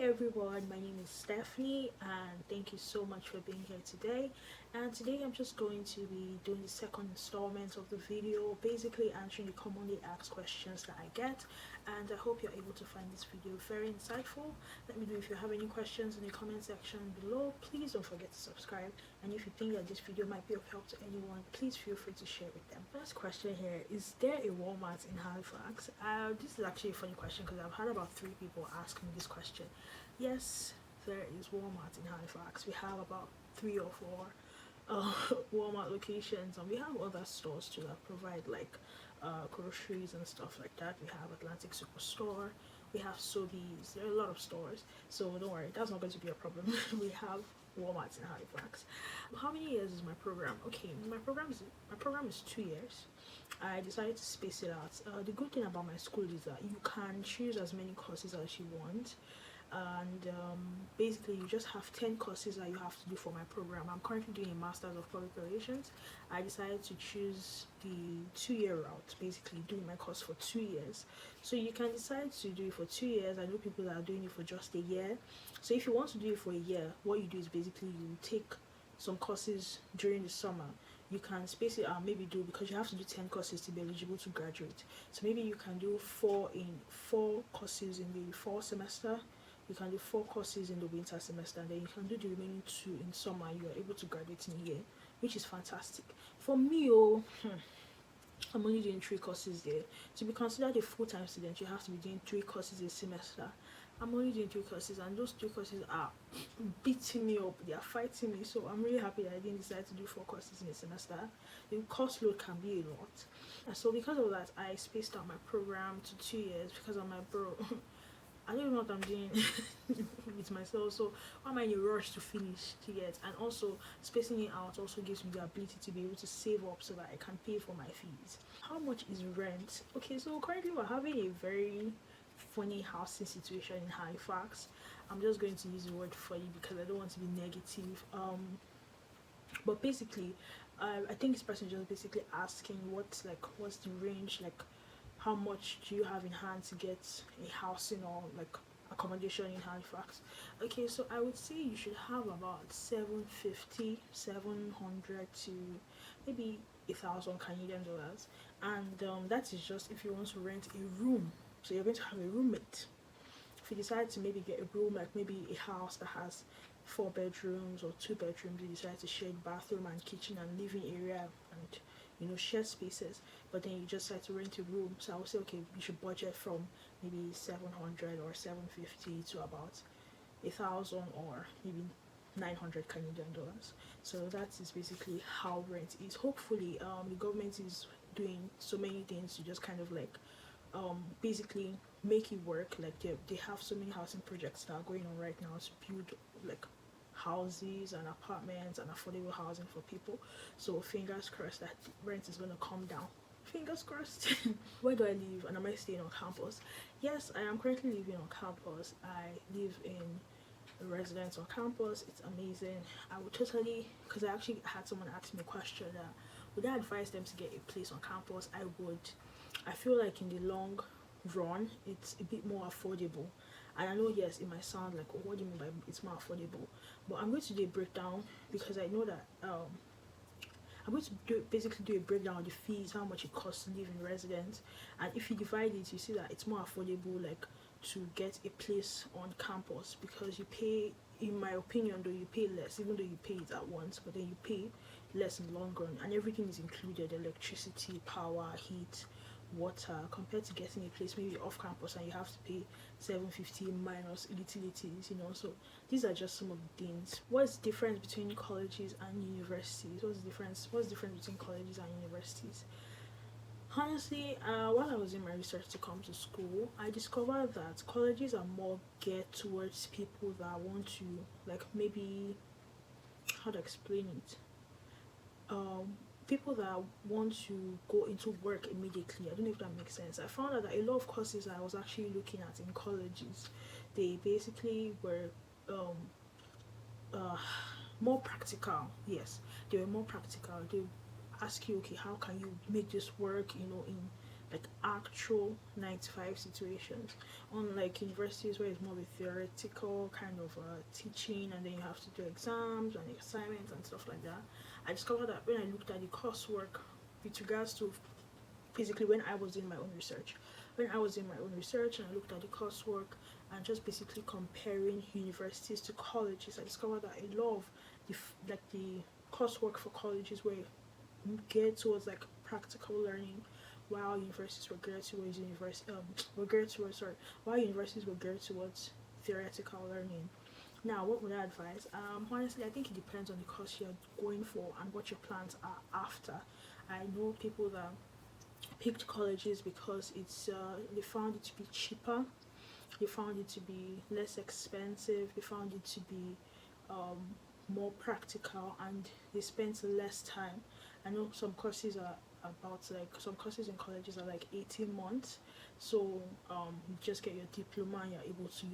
everyone, my name is Stephanie and thank you so much for being here today. And today I'm just going to be doing the second installment of the video, basically answering the commonly asked questions that I get, and I hope you're able to find this video very insightful. Let me know if you have any questions in the comment section below. Please don't forget to subscribe, and if you think that this video might be of help to anyone, please feel free to share with them. First question here, is there a Walmart in Halifax? This is actually a funny question because I've had about 3 people ask me this question. Yes, there is Walmart in Halifax. We have about 3 or 4 Walmart locations, and we have other stores too that provide like groceries and stuff like that. We have Atlantic Superstore, we have Sobeys. There are a lot of stores, so don't worry, that's not going to be a problem. We have Walmart in Halifax. How many years is my program? Okay, my program is 2 years. I decided to space it out. The good thing about my school is that you can choose as many courses as you want, and basically you just have 10 courses that you have to do for my program. I'm currently doing a master's of public relations. I decided to choose the 2-year route, basically doing my course for 2 years. So you can decide to do it for 2 years. I know people that are doing it for just a year. So if you want to do it for a year, what you do is basically you take some courses during the summer. You can space it out, maybe do, because you have to do 10 courses to be eligible to graduate. So maybe you can do 4 courses in the fall semester, you can do 4 courses in the winter semester, and then you can do the remaining 2 in summer. You are able to graduate in a year, which is fantastic. For me, I'm only doing 3 courses there. To be considered a full-time student, you have to be doing 3 courses a semester. I'm only doing 3 courses, and those 3 courses are beating me up. They are fighting me. So I'm really happy that I didn't decide to do 4 courses in a semester. The course load can be a lot. And so because of that, I spaced out my program to 2 years because I'm like, bro, I don't know what I'm doing with myself, so why am I in a rush to finish yet? And also spacing it out also gives me the ability to be able to save up so that I can pay for my fees. How much is rent? Okay, so currently we're having a very funny housing situation in Halifax. I'm just going to use the word funny because I don't want to be negative. But basically, I think this person just basically asking what's the range, like how much do you have in hand to get a housing or like accommodation in Halifax. Okay, so I would say you should have about 700 to maybe 1,000 Canadian dollars, and that is just if you want to rent a room. So you're going to have a roommate. If you decide to maybe get a room, like maybe a house that has 4 bedrooms or 2 bedrooms, you decide to share bathroom and kitchen and living area and share spaces, but then you just decide to rent a room. So I would say, okay, you should budget from maybe 700 or 750 to about 1,000 or maybe 900 Canadian dollars. So that is basically how rent is. Hopefully the government is doing so many things to just kind of like basically make it work. Like they have so many housing projects that are going on right now to build like houses and apartments and affordable housing for people. So fingers crossed that rent is going to come down. Fingers crossed. Where do I live, and am I staying on campus? Yes, I am currently living on campus. I live in a residence on campus. It's amazing. I would totally, because I actually had someone ask me a question that would I advise them to get a place on campus. I would. I feel like in the long run it's a bit more affordable, and I know, yes, it might sound like, oh, what do you mean by it's more affordable, but I'm going to do a breakdown because I know that I'm going to basically do a breakdown of the fees, how much it costs to live in residence, and if you divide it, you see that it's more affordable, like to get a place on campus, because you pay, in my opinion though, you pay less, even though you pay it at once, but then you pay less in the long run, and everything is included: electricity, power, heat, water, compared to getting a place maybe off campus and you have to pay 750 minus utilities. So these are just some of the things. What's the difference between colleges and universities? What's the difference between colleges and universities? Honestly, while I was in my research to come to school, I discovered that colleges are more geared towards people that want to, like, maybe, how to explain it, people that want to go into work immediately. I don't know if that makes sense. I found out that a lot of courses I was actually looking at in colleges, they basically were more practical. Yes, they were more practical. They ask you, okay, how can you make this work, in like actual 9 to 5 situations, unlike universities where it's more of a theoretical kind of teaching, and then you have to do exams and assignments and stuff like that. I discovered that when I looked at the coursework with regards to basically when I was doing my own research. When I was doing my own research and I looked at the coursework and just basically comparing universities to colleges, I discovered that a lot of the coursework for colleges were geared towards like practical learning, while universities were geared towards while universities were geared towards theoretical learning. Now, what would I advise? Honestly, I think it depends on the course you're going for and what your plans are after. I know people that picked colleges because they found it to be cheaper, they found it to be less expensive, they found it to be um, more practical, and they spent less time. I know some courses are about like some courses in colleges are like 18 months, so you just get your diploma and you're able to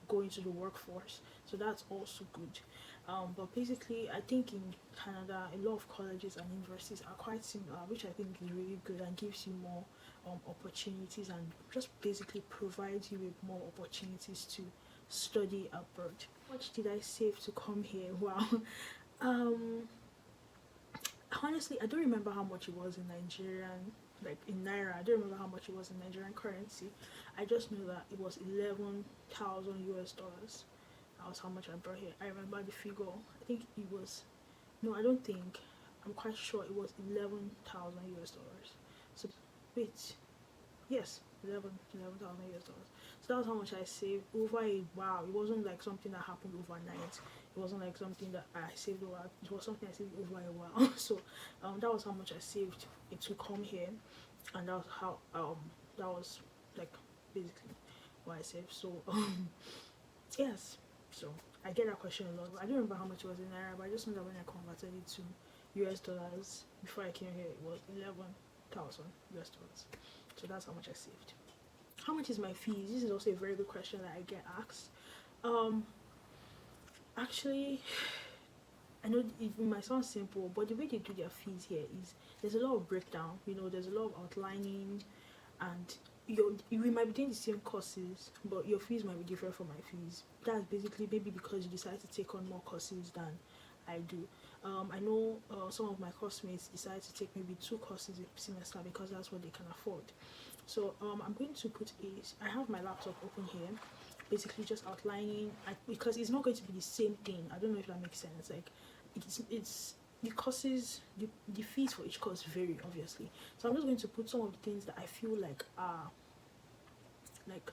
go into the workforce, so that's also good. But basically, I think in Canada, a lot of colleges and universities are quite similar, which I think is really good and gives you more opportunities, and just basically provides you with more opportunities to study abroad. How much did I save to come here? Wow. um, Honestly, I don't remember how much it was in Nigerian, like in Naira. I don't remember how much it was in Nigerian currency. I just know that it was 11,000 US dollars. That was how much I brought here. I remember the figure. I think it was, no, I don't think, I'm quite sure it was 11,000 US dollars. So, wait, yes, 11,000 US dollars. So that was how much I saved over a wow. It wasn't like something that happened overnight. It wasn't like something that I saved over. It was something I saved over a while. So that was how much I saved it to come here, and that was how that was like basically what I saved. So yes. So I get that question a lot. I don't remember how much it was in Naira, but I just know that when I converted it to US dollars before I came here, it was 11,000 US dollars. So that's how much I saved. How much is my fees? This is also a very good question that I get asked. Actually, I know it might sound simple, but the way they do their fees here is there's a lot of breakdown. There's a lot of outlining, and we might be doing the same courses, but your fees might be different from my fees. That's basically maybe because you decide to take on more courses than I do. I know some of my classmates decide to take maybe 2 courses a semester because that's what they can afford. So I'm going to I have my laptop open here, basically just outlining, because it's not going to be the same thing. I don't know if that makes sense. Like it's the courses, the fees for each course vary, obviously. So I'm just going to put some of the things that I feel like are like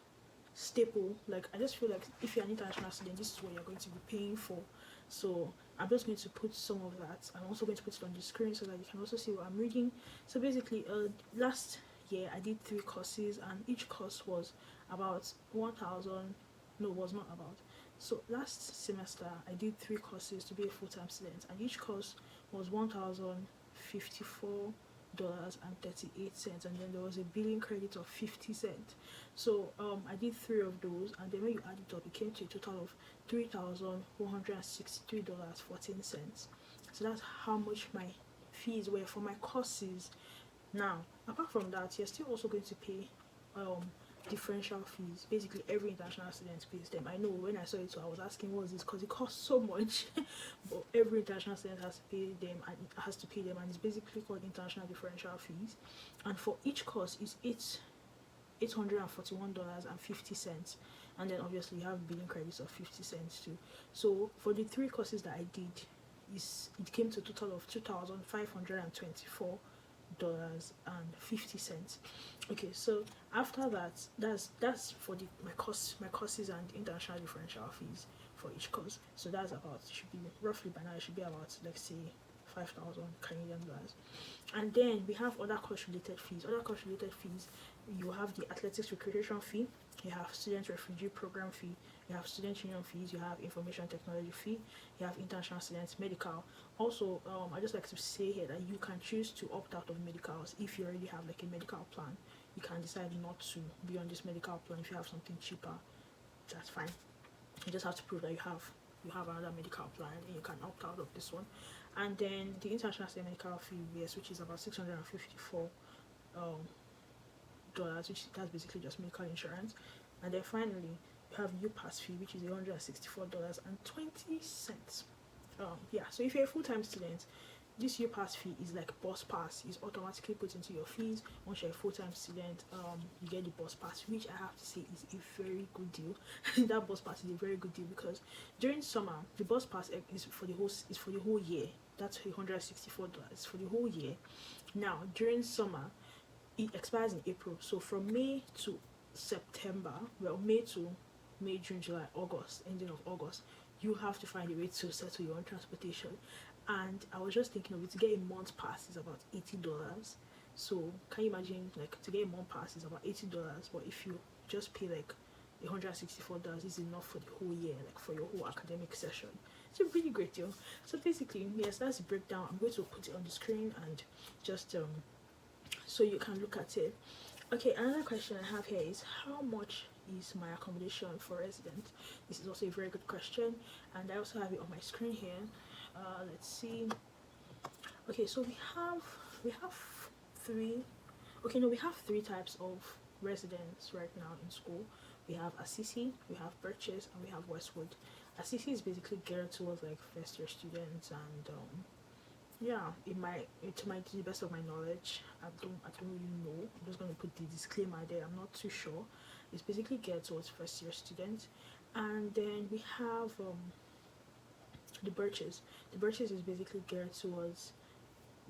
staple. Like I just feel like if you're an international student, this is what you're going to be paying for. So I'm just going to put some of that. I'm also going to put it on the screen so that you can also see what I'm reading. So basically, last year I did 3 courses, and each course was about 1,000. No, was not about. So last semester I did 3 courses to be a full-time student, and each course was $1,054.38, and then there was a billing credit of 50 cents. So I did 3 of those, and then when you add it up, it came to a total of $3,163.14. So that's how much my fees were for my courses. Now, apart from that, you're still also going to pay differential fees. Basically, every international student pays them. I know when I saw it, so I was asking, what's this? Because it costs so much. But every international student has to pay them, and it's basically called international differential fees. And for each course, it's $841.50, and then obviously you have billing credits of 50 cents too. So for the 3 courses that I did, it came to a total of $2,524.50. Okay, so after that, that's for my courses and international differential fees for each course. So that's about, should be roughly by now, it should be about, let's say, 5,000 Canadian dollars. And then we have other course related fees. You have the athletics recreation fee, you have student refugee program fee, you have student union fees, you have information technology fee, you have international students medical. Also, I just like to say here that you can choose to opt out of medicals if you already have like a medical plan. You can decide not to be on this medical plan. If you have something cheaper, that's fine. You just have to prove that you have another medical plan, and you can opt out of this one. And then the international medical fee, yes, which is about 654 $164, which that's basically just medical insurance. And then finally, you have UPass fee, which is $164.20. Yeah, so if you're a full-time student, this UPass fee is like bus pass, is automatically put into your fees. Once you're a full-time student, you get the bus pass, which I have to say is a very good deal. That bus pass is a very good deal because during summer the bus pass is for the whole year. That's $164 for the whole year. Now during summer it expires in April, so from May to September, well, May, June, July, August, ending of August, you have to find a way to settle your own transportation. And I was just thinking of it, to get a month pass is about $80. So can you imagine, like, to get a month pass is about $80, but if you just pay like $164 is enough for the whole year, like for your whole academic session. It's a really great deal. So basically, yes, that's the breakdown. I'm going to put it on the screen and just so you can look at it. Okay, another question I have here is, how much is my accommodation for residents? This is also a very good question, and I also have it on my screen here. Let's see. Okay, so we have three. Okay, no, we have three types of residents right now in school. We have Assisi, we have Birches, and we have Westwood. Assisi is basically geared towards like first year students, and yeah, to the best of my knowledge, I don't really know. I'm just gonna put the disclaimer there. I'm not too sure. It's basically geared towards first year students, and then we have the Birches. The Birches is basically geared towards.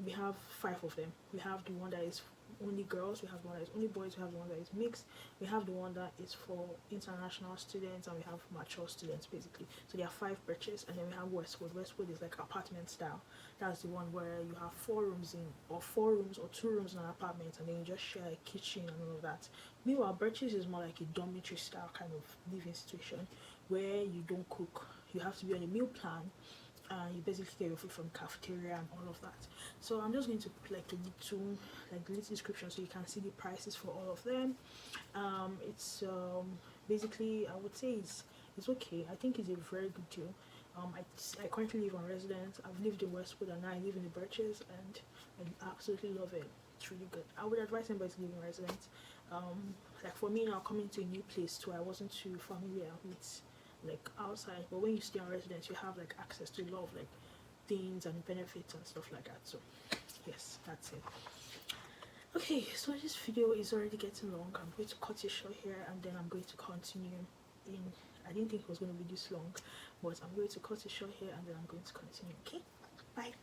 We have 5 of them. We have the one that is only girls, we have the one that is only boys, we have the one that is mixed, we have the one that is for international students, and we have mature students basically. So there are 5 Birches, and then we have Westwood. Westwood is like apartment style. That's the one where you have 4 rooms or 2 rooms in an apartment, and then you just share a kitchen and all of that. Meanwhile, Birches is more like a dormitory style kind of living situation where you don't cook. You have to be on a meal plan. You basically get your food from cafeteria and all of that. So I'm just going to put like a little description so you can see the prices for all of them. It's basically, I would say it's okay. I think it's a very good deal. I currently live on residence. I've lived in Westwood and now I live in the Birches, and I absolutely love it. It's really good. I would advise anybody to live in residence. Like for me now, coming to a new place too, I wasn't too familiar with like outside, but when you stay on residence you have like access to a lot of like things and benefits and stuff like that. So yes, that's it. Okay, so this video is already getting long. I'm going to cut it short here, and then I'm going to continue in. I didn't think it was going to be this long, but I'm going to cut it short here, and then I'm going to continue. Okay, bye.